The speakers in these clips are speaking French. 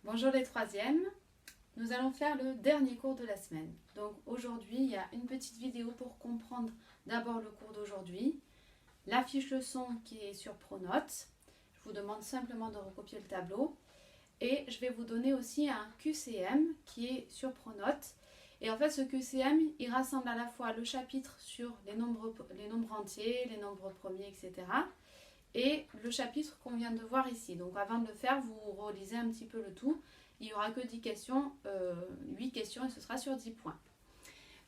Bonjour les troisièmes, nous allons faire le dernier cours de la semaine. Donc aujourd'hui, il y a une petite vidéo pour comprendre d'abord le cours d'aujourd'hui, la fiche leçon qui est sur Pronote. Je vous demande simplement de recopier le tableau et je vais vous donner aussi un QCM qui est sur Pronote. Et en fait, ce QCM, il rassemble à la fois le chapitre sur les nombres entiers, les nombres premiers, etc. et le chapitre qu'on vient de voir ici. Donc avant de le faire, vous relisez un petit peu le tout. Il n'y aura que 10 questions, 8 questions et ce sera sur 10 points.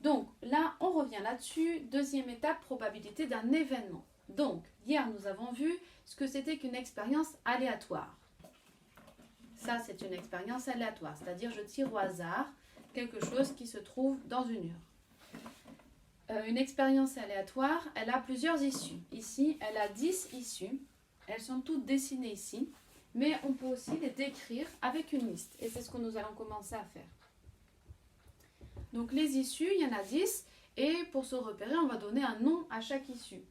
Donc là, on revient là-dessus. Deuxième étape, probabilité d'un événement. Donc, hier, nous avons vu ce que c'était qu'une expérience aléatoire. Ça, c'est une expérience aléatoire, c'est-à-dire je tire au hasard quelque chose qui se trouve dans une urne. Une expérience aléatoire, elle a plusieurs issues. Ici, elle a 10 issues. Elles sont toutes dessinées ici. Mais on peut aussi les décrire avec une liste. Et c'est ce que nous allons commencer à faire. Donc les issues, il y en a 10. Et pour se repérer, on va donner un nom à chaque issue.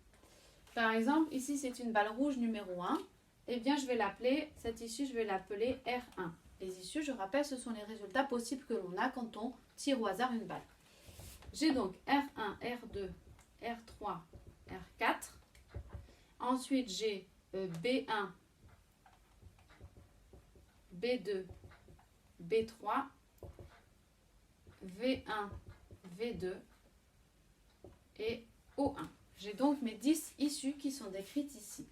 Par exemple, ici, c'est une balle rouge numéro 1. Eh bien, je vais l'appeler, cette issue, je vais l'appeler R1. Les issues, je rappelle, ce sont les résultats possibles que l'on a quand on tire au hasard une balle. J'ai donc R1, R2, R3, R4. Ensuite, j'ai B1, B2, B3, V1, V2 et O1. J'ai donc mes 10 issues qui sont décrites ici.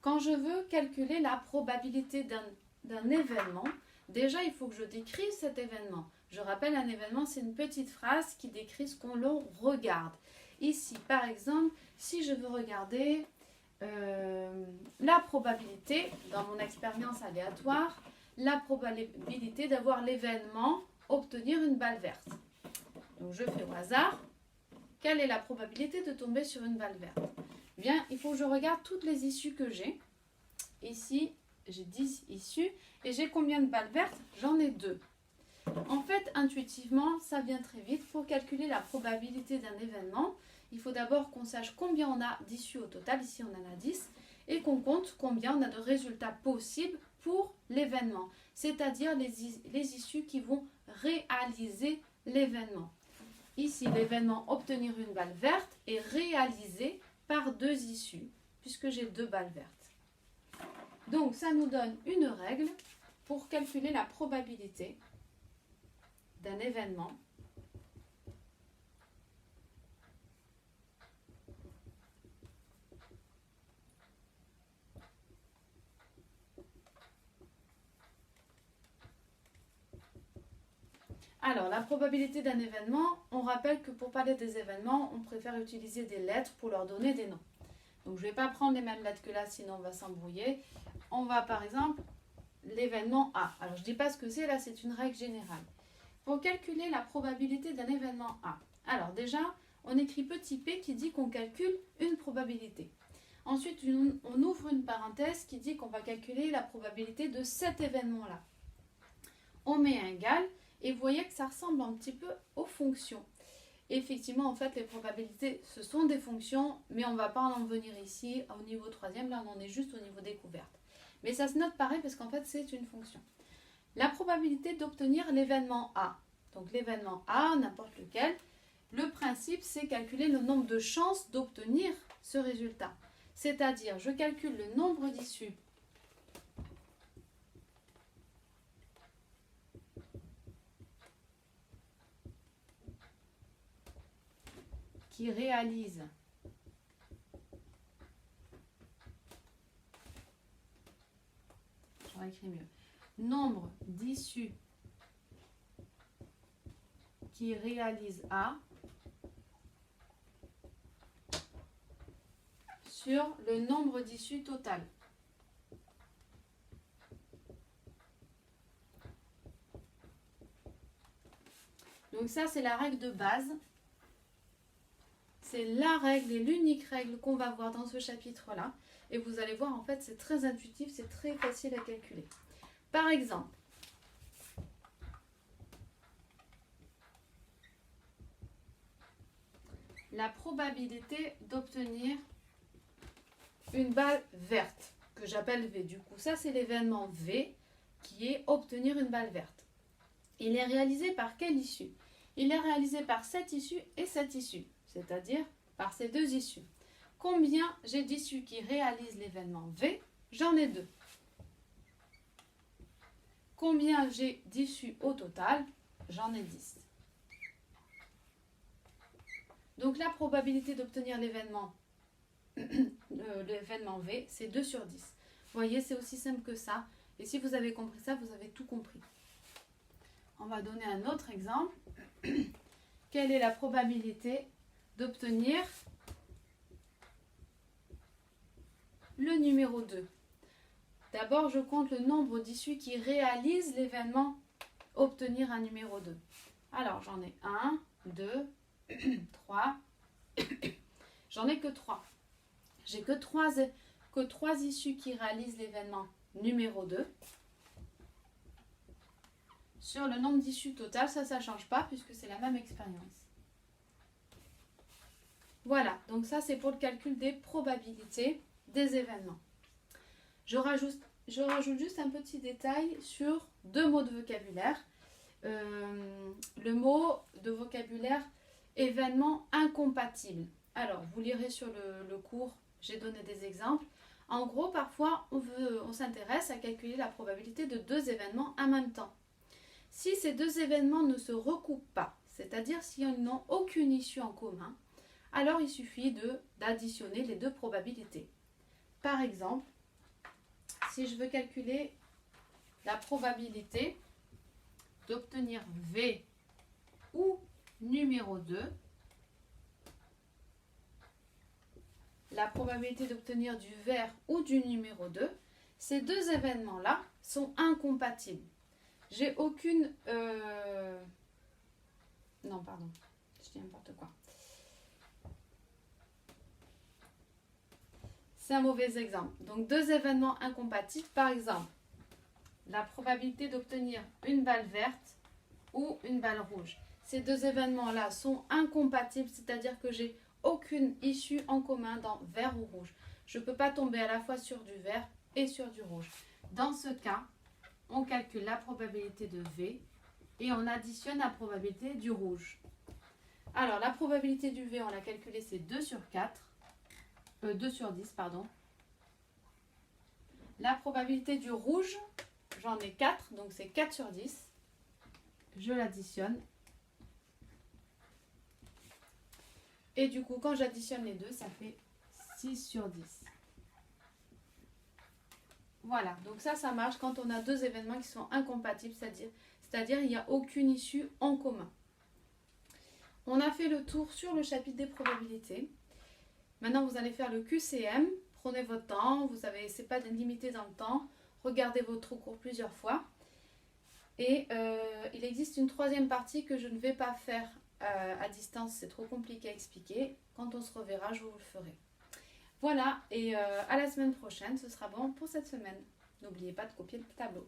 Quand je veux calculer la probabilité d'un événement, déjà il faut que je décrive cet événement. Je rappelle, un événement, c'est une petite phrase qui décrit ce qu'on regarde. Ici, par exemple, si je veux regarder la probabilité, dans mon expérience aléatoire, la probabilité d'avoir l'événement obtenir une balle verte. Donc je fais au hasard. Quelle est la probabilité de tomber sur une balle verte? Bien, il faut que je regarde toutes les issues que j'ai. Ici, j'ai 10 issues. Et j'ai combien de balles vertes? J'en ai 2. En fait, intuitivement, ça vient très vite. Pour calculer la probabilité d'un événement, il faut d'abord qu'on sache combien on a d'issues au total. Ici, on en a 10. Et qu'on compte combien on a de résultats possibles pour l'événement. C'est-à-dire les issues qui vont réaliser l'événement. Ici, l'événement obtenir une balle verte est réalisé par 2 issues, puisque j'ai 2 balles vertes. Donc, ça nous donne une règle pour calculer la probabilité d'un événement. Alors, la probabilité d'un événement, on rappelle que pour parler des événements, on préfère utiliser des lettres pour leur donner des noms. Donc, je ne vais pas prendre les mêmes lettres que là, sinon on va s'embrouiller. On va, par exemple, l'événement A. Alors, je ne dis pas ce que c'est, là, c'est une règle générale. Pour calculer la probabilité d'un événement A. Alors, déjà, on écrit petit p qui dit qu'on calcule une probabilité. Ensuite, on ouvre une parenthèse qui dit qu'on va calculer la probabilité de cet événement-là. On met un égal. Et vous voyez que ça ressemble un petit peu aux fonctions. Effectivement, en fait, les probabilités, ce sont des fonctions, mais on ne va pas en venir ici au niveau 3e. Là, on en est juste au niveau découverte. Mais ça se note pareil parce qu'en fait, c'est une fonction. La probabilité d'obtenir l'événement A. Donc, l'événement A, n'importe lequel. Le principe, c'est calculer le nombre de chances d'obtenir ce résultat. C'est-à-dire, je calcule le nombre d'issues qui réalise j'aurais écrit mieux, nombre d'issues qui réalise A sur le nombre d'issues total. Donc ça, c'est la règle de base. C'est la règle et l'unique règle qu'on va voir dans ce chapitre-là. Et vous allez voir, en fait, c'est très intuitif, c'est très facile à calculer. Par exemple, la probabilité d'obtenir une balle verte, que j'appelle V. Du coup, ça, c'est l'événement V qui est obtenir une balle verte. Il est réalisé par quelle issue? Il est réalisé par cette issue et cette issue, c'est-à-dire par ces deux issues. Combien j'ai d'issues qui réalisent l'événement V? J'en ai 2. Combien j'ai d'issues au total? J'en ai 10. Donc la probabilité d'obtenir l'événement V, c'est 2 sur 10. Vous voyez, c'est aussi simple que ça. Et si vous avez compris ça, vous avez tout compris. On va donner un autre exemple. Quelle est la probabilité d'obtenir le numéro 2? D'abord, je compte le nombre d'issues qui réalisent l'événement obtenir un numéro 2. Alors, j'en ai 1, 2, 3. J'en ai que 3. J'ai que 3 issues qui réalisent l'événement numéro 2. Sur le nombre d'issues total, ça ne change pas puisque c'est la même expérience. Voilà, donc ça c'est pour le calcul des probabilités des événements. Je rajoute juste un petit détail sur 2 mots de vocabulaire. Le mot de vocabulaire événement incompatible. Alors, vous lirez sur le cours, j'ai donné des exemples. En gros, parfois, on s'intéresse à calculer la probabilité de 2 événements en même temps. Si ces 2 événements ne se recoupent pas, c'est-à-dire s'ils n'ont aucune issue en commun, alors il suffit d'additionner les 2 probabilités. Par exemple, si je veux calculer la probabilité d'obtenir V ou numéro 2, la probabilité d'obtenir du vert ou du numéro 2, ces 2 événements-là sont incompatibles. J'ai aucune... Non, pardon, je dis n'importe quoi. C'est un mauvais exemple. Donc, 2 événements incompatibles, par exemple, la probabilité d'obtenir une balle verte ou une balle rouge. Ces 2 événements-là sont incompatibles, c'est-à-dire que j'ai aucune issue en commun dans vert ou rouge. Je ne peux pas tomber à la fois sur du vert et sur du rouge. Dans ce cas, on calcule la probabilité de V et on additionne la probabilité du rouge. Alors, la probabilité du V, on l'a calculée, c'est 2 sur 10, pardon. La probabilité du rouge, j'en ai 4, donc c'est 4 sur 10. Je l'additionne. Et du coup, quand j'additionne les deux, ça fait 6 sur 10. Voilà, donc ça marche quand on a 2 événements qui sont incompatibles, c'est-à-dire il n'y a aucune issue en commun. On a fait le tour sur le chapitre des probabilités. Maintenant, vous allez faire le QCM. Prenez votre temps, vous savez, c'est pas limité dans le temps. Regardez votre cours plusieurs fois. Et il existe une 3e partie que je ne vais pas faire à distance, c'est trop compliqué à expliquer. Quand on se reverra, je vous le ferai. Voilà, et à la semaine prochaine, ce sera bon pour cette semaine. N'oubliez pas de copier le tableau.